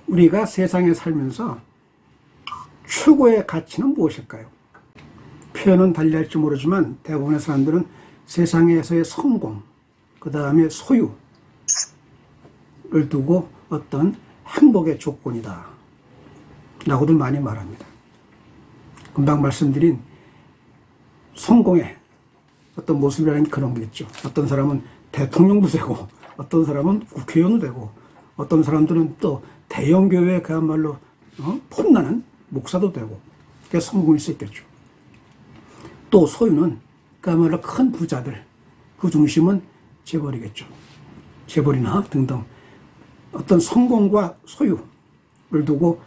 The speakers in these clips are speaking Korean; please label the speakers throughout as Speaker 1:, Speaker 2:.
Speaker 1: 우리가 세상에 살면서 최고의 가치는 무엇일까요? 표현은 달리할지 모르지만 대부분의 사람들은 세상에서의 성공, 그 다음에 소유를 두고 어떤 행복의 조건이다 라고들 많이 말합니다. 금방 말씀드린 성공의 어떤 모습이라는 게 그런 게 있죠. 어떤 사람은 대통령도 되고, 어떤 사람은 국회의원도 되고, 어떤 사람들은 또 대형 교회에 그야말로 폼나는 목사도 되고, 그게 성공일 수 있겠죠. 또 소유는 그야말로 큰 부자들, 그 중심은 재벌이겠죠. 재벌이나 등등 어떤 성공과 소유를 두고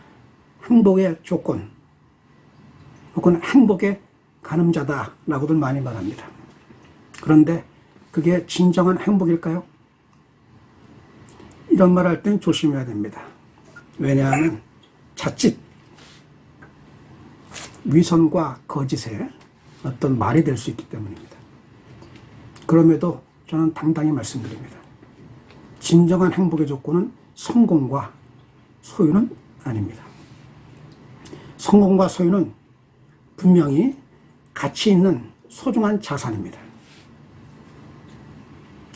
Speaker 1: 행복의 조건 혹은 행복의 가늠자다라고들 많이 말합니다. 그런데 그게 진정한 행복일까요? 이런 말 할 땐 조심해야 됩니다. 왜냐하면 자칫 위선과 거짓의 어떤 말이 될 수 있기 때문입니다. 그럼에도 저는 당당히 말씀드립니다. 진정한 행복의 조건은 성공과 소유는 아닙니다. 성공과 소유는 분명히 가치 있는 소중한 자산입니다.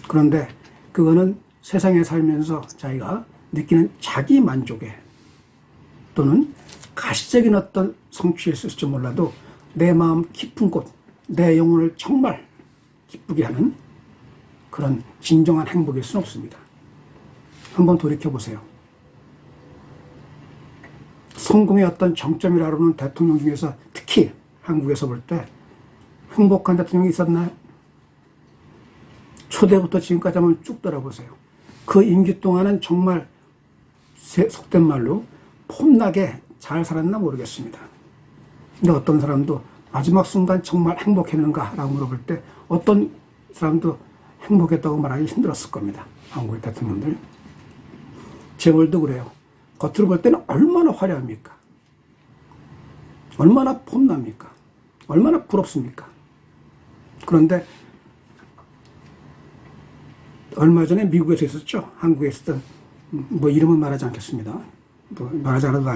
Speaker 1: 그런데 그거는 세상에 살면서 자기가 느끼는 자기 만족에 또는 가시적인 어떤 성취에 있을지 몰라도 내 마음 깊은 곳, 내 영혼을 정말 기쁘게 하는 그런 진정한 행복일 수는 없습니다. 한번 돌이켜보세요. 성공의 어떤 정점이라고 하는 대통령 중에서 특히 한국에서 볼 때 행복한 대통령이 있었나요? 초대부터 지금까지 한번 쭉 돌아보세요. 그 임기 동안은 정말 속된 말로 폼나게 잘 살았나 모르겠습니다. 근데 어떤 사람도 마지막 순간 정말 행복했는가? 라고 물어볼 때 어떤 사람도 행복했다고 말하기 힘들었을 겁니다. 한국의 대통령들. 재벌도 그래요. 겉으로 볼 때는 얼마나 화려합니까? 얼마나 폼납니까? 얼마나 부럽습니까? 그런데 얼마 전에 미국에서 있었죠. 한국에 있었던 뭐 이름은 말하지 않겠습니다. 뭐 말하지 않아도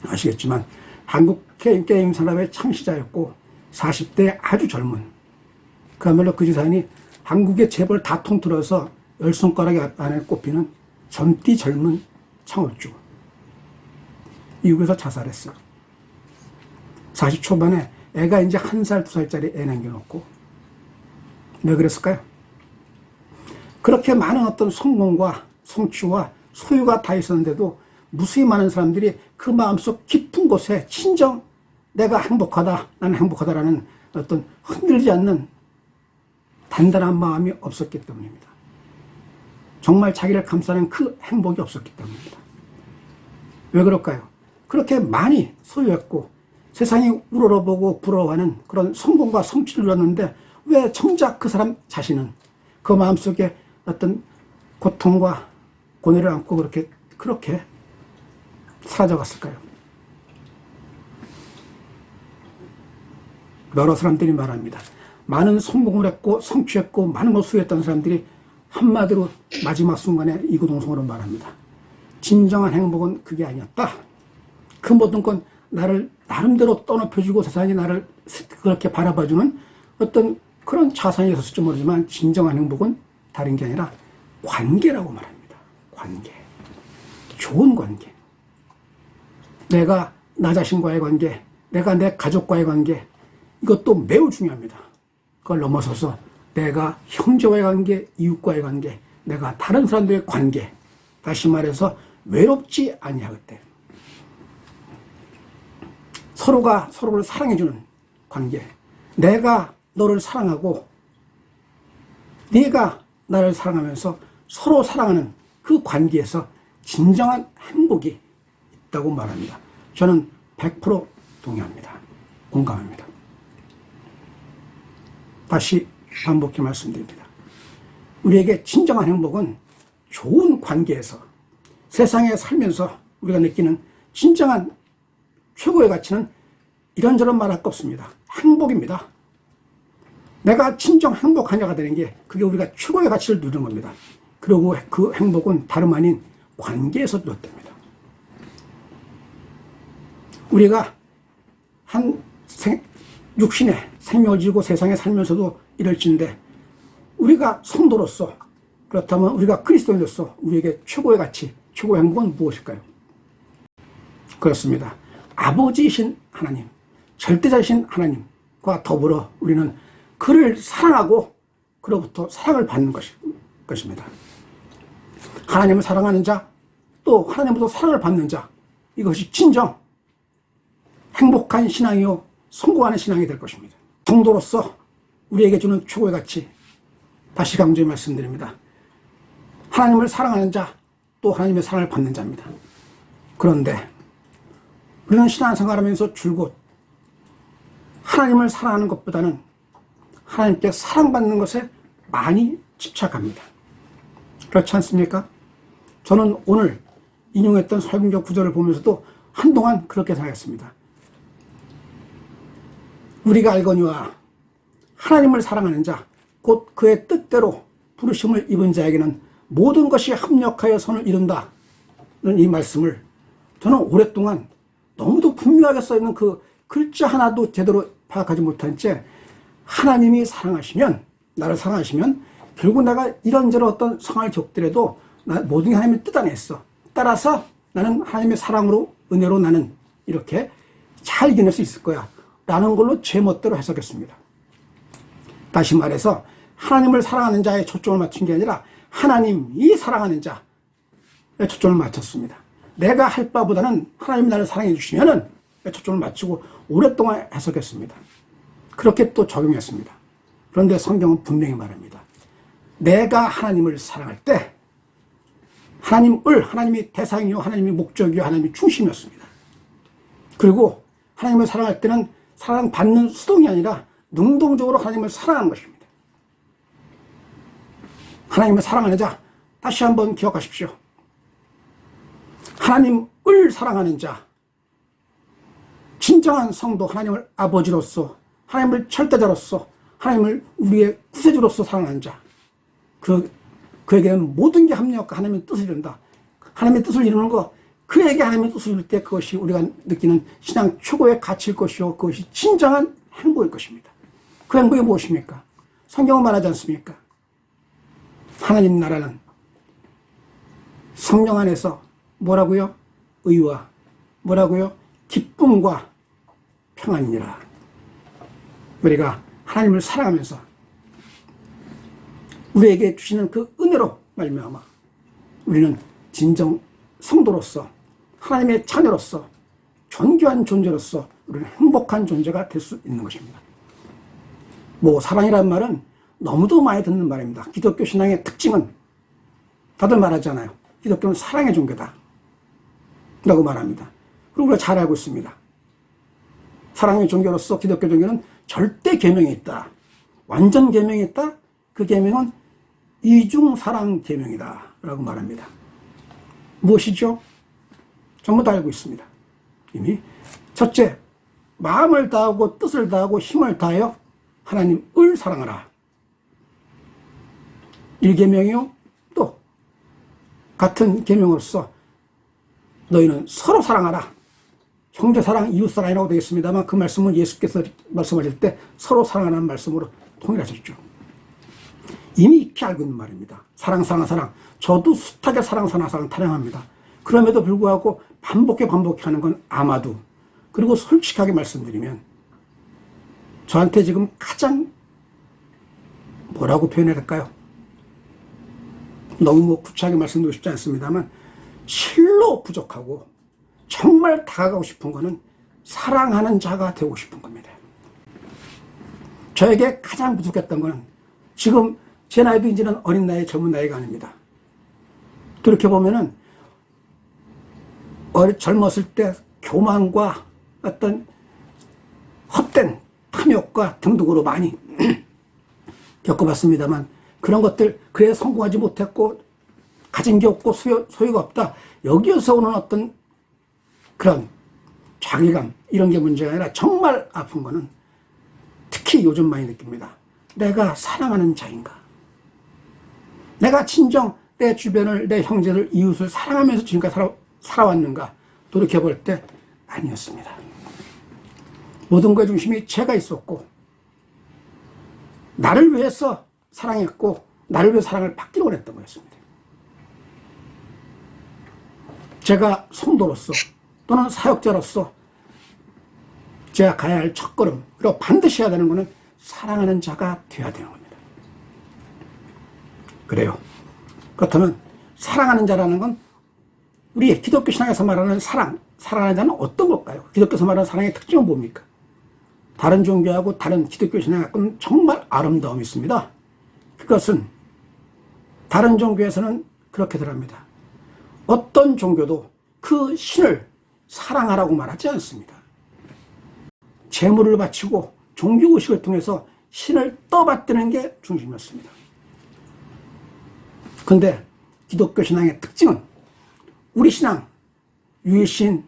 Speaker 1: 아시겠지만 한국 게임 산업의 창시자였고 40대 아주 젊은 그야말로 그 지사님이 한국의 재벌 다 통틀어서 10손가락 안에 꼽히는 젊디 젊은 창업주. 미국에서 자살했어. 40 초반에 애가 이제 1살, 2살짜리 애 남겨놓고. 왜 그랬을까요? 그렇게 많은 어떤 성공과 성취와 소유가 다 있었는데도 무수히 많은 사람들이 그 마음속 깊은 곳에 진정 내가 행복하다, 나는 행복하다라는 어떤 흔들리지 않는 단단한 마음이 없었기 때문입니다. 정말 자기를 감싸는 그 행복이 없었기 때문입니다. 왜 그럴까요? 그렇게 많이 소유했고 세상이 우러러보고 부러워하는 그런 성공과 성취를 누렸는데 왜 정작 그 사람 자신은 그 마음속에 어떤 고통과 고뇌를 안고 그렇게 사라져갔을까요? 여러 사람들이 말합니다. 많은 성공을 했고 성취했고 많은 걸 소유했던 사람들이 한마디로 마지막 순간에 이구동성으로 말합니다. 진정한 행복은 그게 아니었다. 그 모든 건 나를 나름대로 떠높여주고 세상이 나를 그렇게 바라봐주는 어떤 그런 자산이 있었을지 모르지만 진정한 행복은 다른 게 아니라 관계라고 말합니다. 관계. 좋은 관계. 내가 나 자신과의 관계, 내가 내 가족과의 관계, 이것도 매우 중요합니다. 그걸 넘어서서 내가 형제와의 관계, 이웃과의 관계, 내가 다른 사람들의 관계, 다시 말해서 외롭지 아니할 때 서로가 서로를 사랑해주는 관계, 내가 너를 사랑하고 네가 나를 사랑하면서 서로 사랑하는 그 관계에서 진정한 행복이 있다고 말합니다. 저는 100% 동의합니다. 공감합니다. 다시 반복해 말씀드립니다. 우리에게 진정한 행복은 좋은 관계에서 세상에 살면서 우리가 느끼는 진정한 최고의 가치는 이런저런 말할 거 없습니다. 행복입니다. 내가 진정 행복하냐가 되는 게 그게 우리가 최고의 가치를 누리는 겁니다. 그리고 그 행복은 다름 아닌 관계에서 비롯됩니다. 우리가 육신의 생명을 지고 세상에 살면서도 이럴진데, 우리가 성도로서, 그렇다면 우리가 그리스도인으로서 우리에게 최고의 가치, 최고의 행복은 무엇일까요? 그렇습니다. 아버지이신 하나님, 절대자이신 하나님과 더불어 우리는 그를 사랑하고 그로부터 사랑을 받는 것입니다. 하나님을 사랑하는 자, 또 하나님으로부터 사랑을 받는 자, 이것이 진정 행복한 신앙이요 성공하는 신앙이 될 것입니다. 성도로서 우리에게 주는 최고의 가치, 다시 강조해 말씀드립니다. 하나님을 사랑하는 자, 또 하나님의 사랑을 받는 자입니다. 그런데 우리는 신앙생활하면서 줄곧 하나님을 사랑하는 것보다는 하나님께 사랑받는 것에 많이 집착합니다. 그렇지 않습니까? 저는 오늘 인용했던 설문조 구절을 보면서도 한동안 그렇게 생각했습니다. 우리가 알거니와 하나님을 사랑하는 자, 곧 그의 뜻대로 부르심을 입은 자에게는 모든 것이 합력하여 선을 이룬다는 이 말씀을 저는 오랫동안 너무도 분명하게 써있는 그 글자 하나도 제대로 파악하지 못한 채, 하나님이 사랑하시면, 나를 사랑하시면 결국 내가 이런저런 어떤 상황을 겪더라도 모든 게 하나님의 뜻 안에 있어. 따라서 나는 하나님의 사랑으로, 은혜로 나는 이렇게 잘 이겨낼 수 있을 거야 라는 걸로 제 멋대로 해석했습니다. 다시 말해서 하나님을 사랑하는 자에 초점을 맞춘 게 아니라 하나님이 사랑하는 자에 초점을 맞췄습니다. 내가 할 바보다는 하나님이 나를 사랑해 주시면은 초점을 맞추고 오랫동안 해석했습니다. 그렇게 또 적용했습니다. 그런데 성경은 분명히 말합니다. 내가 하나님을 사랑할 때 하나님이 대상이요, 하나님이 목적이요, 하나님이 중심이었습니다. 그리고 하나님을 사랑할 때는 사랑받는 수동이 아니라 능동적으로 하나님을 사랑하는 것입니다. 하나님을 사랑하는 자, 다시 한번 기억하십시오. 하나님을 사랑하는 자, 진정한 성도, 하나님을 아버지로서, 하나님을 절대자로서, 하나님을 우리의 구세주로서 사랑하는 자, 그에게는 모든 게 합력과 하나님의 뜻을 이룬다. 하나님의 뜻을 이루는 거, 그에게 하나님의 뜻을 이룰 때 그것이 우리가 느끼는 신앙 최고의 가치일 것이요, 그것이 진정한 행복일 것입니다. 그 행복이 무엇입니까? 성경은 말하지 않습니까? 하나님 나라는 성령 안에서 뭐라고요? 의와 뭐라고요? 기쁨과 평안이니라. 우리가 하나님을 사랑하면서 우리에게 주시는 그 은혜로 말미암아 우리는 진정 성도로서, 하나님의 자녀로서, 존귀한 존재로서 우리는 행복한 존재가 될 수 있는 것입니다. 사랑이라는 말은 너무도 많이 듣는 말입니다. 기독교 신앙의 특징은 다들 말하잖아요. 기독교는 사랑의 종교다 라고 말합니다. 그리고 우리가 잘 알고 있습니다. 사랑의 종교로서 기독교 종교는 절대 계명이 있다, 완전 계명이 있다. 그 계명은 이중사랑 계명이다 라고 말합니다. 무엇이죠? 전부 다 알고 있습니다. 이미 첫째, 마음을 다하고 뜻을 다하고 힘을 다하여 하나님을 사랑하라. 1계명이요. 또 같은 계명으로서 너희는 서로 사랑하라. 형제사랑, 이웃사랑이라고 되겠습니다만 그 말씀은 예수께서 말씀하실 때 서로 사랑하라는 말씀으로 통일하셨죠. 이미 익히 알고 있는 말입니다. 사랑. 저도 숱하게 사랑 타령합니다. 그럼에도 불구하고 반복해 하는 건 아마도, 그리고 솔직하게 말씀드리면 저한테 지금 가장 뭐라고 표현해야 될까요? 너무 구차하게 말씀드리고 싶지 않습니다만 실로 부족하고 정말 다가가고 싶은 거는 사랑하는 자가 되고 싶은 겁니다. 저에게 가장 부족했던 거는, 지금 제 나이도 이제는 어린 나이, 젊은 나이가 아닙니다. 돌이켜보면은 젊었을 때 교만과 어떤 헛된 탐욕과 등등으로 많이 겪어봤습니다만, 그런 것들, 그래 성공하지 못했고 가진 게 없고 소유가 없다, 여기에서 오는 어떤 그런 자괴감, 이런 게 문제가 아니라 정말 아픈 거는 특히 요즘 많이 느낍니다. 내가 사랑하는 자인가? 내가 진정 내 주변을, 내 형제를, 이웃을 사랑하면서 지금까지 살아왔는가? 돌이켜볼 때 아니었습니다. 모든 것의 중심이 제가 있었고 나를 위해서 사랑했고 나를 위해 사랑을 받기로 원했던 거였습니다. 제가 성도로서 또는 사역자로서 제가 가야 할 첫걸음, 그리고 반드시 해야 되는 것은 사랑하는 자가 되어야 되는 겁니다. 그래요. 그렇다면 사랑하는 자라는 건 우리 기독교 신앙에서 말하는 사랑하는 자는 어떤 걸까요? 기독교에서 말하는 사랑의 특징은 뭡니까? 다른 종교하고 다른 기독교 신앙하고는 정말 아름다움이 있습니다. 그것은 다른 종교에서는 그렇게 들합니다. 어떤 종교도 그 신을 사랑하라고 말하지 않습니다. 제물을 바치고 종교의식을 통해서 신을 떠받드는 게 중심이었습니다. 그런데 기독교 신앙의 특징은 우리 신앙, 유일신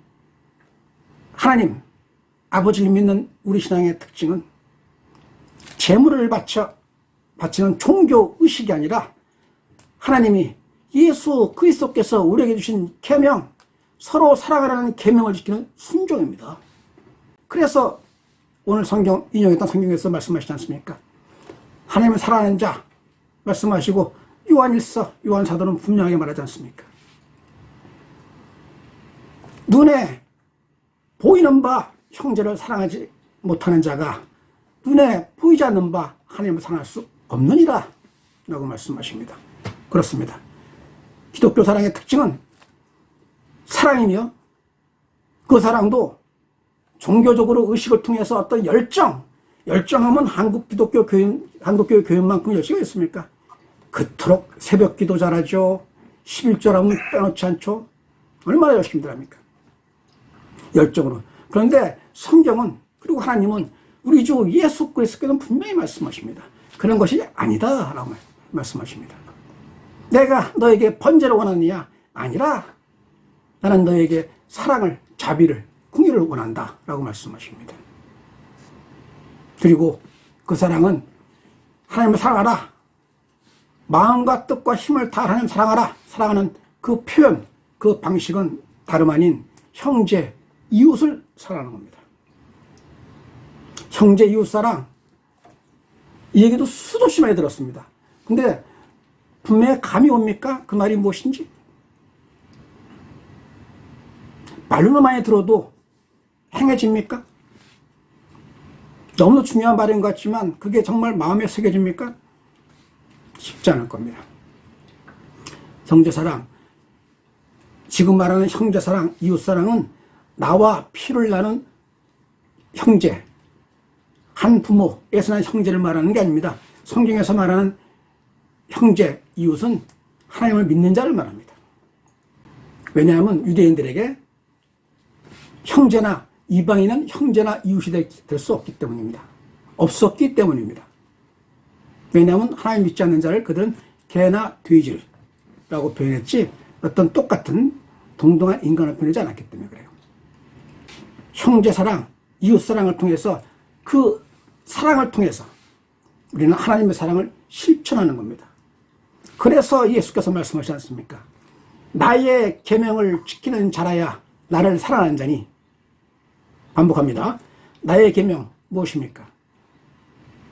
Speaker 1: 하나님, 아버지를 믿는 우리 신앙의 특징은 제물을 바치는 종교의식이 아니라 하나님이 예수 그리스도께서 우리에게 주신 계명, 서로 사랑하라는 계명을 지키는 순종입니다. 그래서 오늘 성경 인용했던 성경에서 말씀하시지 않습니까? 하나님을 사랑하는 자 말씀하시고 요한일서, 요한사도는 분명하게 말하지 않습니까? 눈에 보이는 바 형제를 사랑하지 못하는 자가 눈에 보이지 않는 바 하나님을 사랑할 수 없느니라 라고 말씀하십니다. 그렇습니다. 기독교 사랑의 특징은 사랑이며 그 사랑도 종교적으로 의식을 통해서 어떤 열정하면 한국 기독교 교인만큼 열심히 있습니까? 그토록 새벽 기도 잘하죠. 11조라면 빼놓지 않죠. 얼마나 열심히들 합니까? 열정으로. 그런데 성경은, 그리고 하나님은 우리 주 예수 그리스도께서는 분명히 말씀하십니다. 그런 것이 아니다 라고 말씀하십니다. 내가 너에게 번제를 원하느냐? 아니라 나는 너에게 사랑을, 자비를, 긍휼을 원한다 라고 말씀하십니다. 그리고 그 사랑은 하나님을 사랑하라, 마음과 뜻과 힘을 다 하나님 사랑하라, 사랑하는 그 표현, 그 방식은 다름 아닌 형제, 이웃을 사랑하는 겁니다. 형제, 이웃 사랑, 이 얘기도 수도 없이 많이 들었습니다. 근데 분명히 감이 옵니까? 그 말이 무엇인지? 말로는 많이 들어도 행해집니까? 너무 중요한 말인 것 같지만 그게 정말 마음에 새겨집니까? 쉽지 않을 겁니다. 형제사랑, 지금 말하는 형제사랑, 이웃사랑은 나와 피를 나눈 형제, 한 부모에서 난 형제를 말하는 게 아닙니다. 성경에서 말하는 형제, 이웃은 하나님을 믿는 자를 말합니다. 왜냐하면 유대인들에게 형제나 이방인은 형제나 이웃이 될 수 없기 때문입니다. 없었기 때문입니다. 왜냐하면 하나님 믿지 않는 자를 그들은 개나 돼지라고 표현했지 어떤 똑같은 동등한 인간을 표현하지 않았기 때문에 그래요. 형제사랑, 이웃사랑을 통해서 그 사랑을 통해서 우리는 하나님의 사랑을 실천하는 겁니다. 그래서 예수께서 말씀하시지 않습니까? 나의 계명을 지키는 자라야 나를 사랑하는 자니. 반복합니다. 나의 계명 무엇입니까?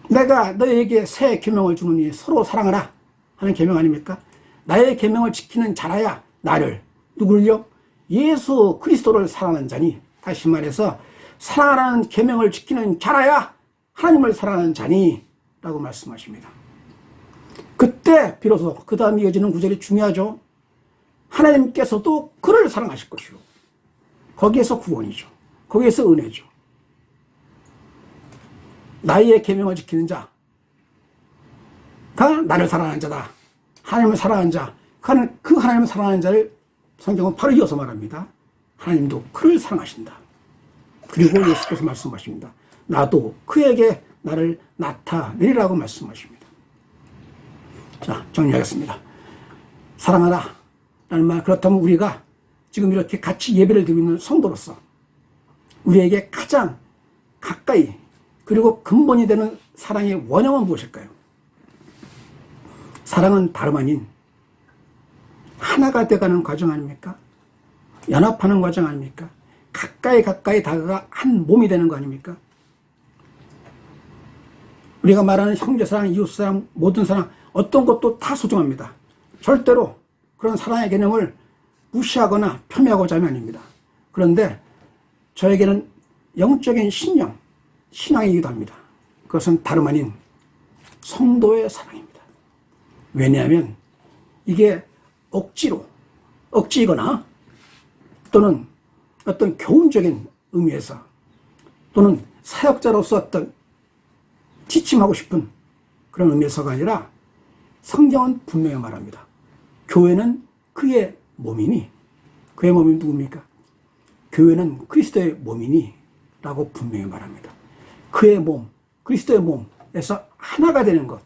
Speaker 1: 내가 너에게 새 계명을 주노니 서로 사랑하라 하는 계명 아닙니까? 나의 계명을 지키는 자라야 나를, 누굴요? 예수 그리스도를 사랑하는 자니. 다시 말해서 사랑하는 계명을 지키는 자라야 하나님을 사랑하는 자니 라고 말씀하십니다. 그때 비로소 그 다음 이어지는 구절이 중요하죠. 하나님께서도 그를 사랑하실 것이요. 거기에서 구원이죠. 거기에서 은혜죠. 나의 계명을 지키는 자가 나를 사랑하는 자다. 하나님을 사랑하는 자. 그 하나님을 사랑하는 자를 성경은 바로 이어서 말합니다. 하나님도 그를 사랑하신다. 그리고 예수께서 말씀하십니다. 나도 그에게 나를 나타내리라고 말씀하십니다. 자, 정리하겠습니다. 사랑하라 라는 말, 그렇다면 우리가 지금 이렇게 같이 예배를 드리고 있는 성도로서 우리에게 가장 가까이 그리고 근본이 되는 사랑의 원형은 무엇일까요? 사랑은 다름 아닌 하나가 돼가는 과정 아닙니까? 연합하는 과정 아닙니까? 가까이 다가가 한 몸이 되는 거 아닙니까? 우리가 말하는 형제사랑, 이웃사랑, 모든 사랑, 어떤 것도 다 소중합니다. 절대로 그런 사랑의 개념을 무시하거나 폄훼하고자 하면 아닙니다. 그런데 저에게는 영적인 신령, 신앙이기도 합니다. 그것은 다름 아닌 성도의 사랑입니다. 왜냐하면 이게 억지거나 또는 어떤 교훈적인 의미에서 또는 사역자로서 어떤 지침하고 싶은 그런 의미에서가 아니라 성경은 분명히 말합니다. 교회는 그의 몸이니, 그의 몸이 누굽니까? 교회는 그리스도의 몸이니 라고 분명히 말합니다. 그의 몸, 그리스도의 몸에서 하나가 되는 것,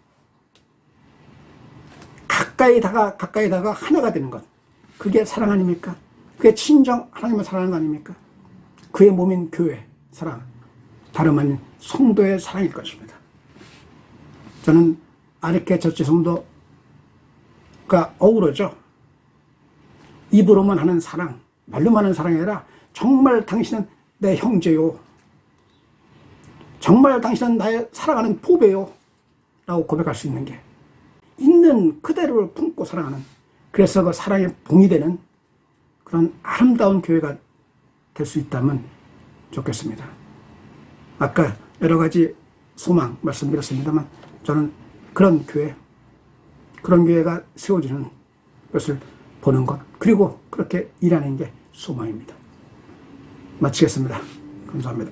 Speaker 1: 가까이 다가 하나가 되는 것, 그게 사랑 아닙니까? 그게 친정 하나님을 사랑하는 거 아닙니까? 그의 몸인 교회 사랑, 다름 아닌 성도의 사랑일 것입니다. 저는 아르케 첫째 성도가 어우러져 입으로만 하는 사랑, 말로만 하는 사랑이 아니라 정말 당신은 내 형제요, 정말 당신은 나의 사랑하는 보배요 라고 고백할 수 있는 게 있는 그대로를 품고 사랑하는, 그래서 그 사랑의 봉이 되는 그런 아름다운 교회가 될 수 있다면 좋겠습니다. 아까 여러 가지 소망 말씀드렸습니다만 저는 그런 교회가 세워지는 것을 보는 것, 그리고 그렇게 일하는 게 소망입니다. 마치겠습니다. 감사합니다.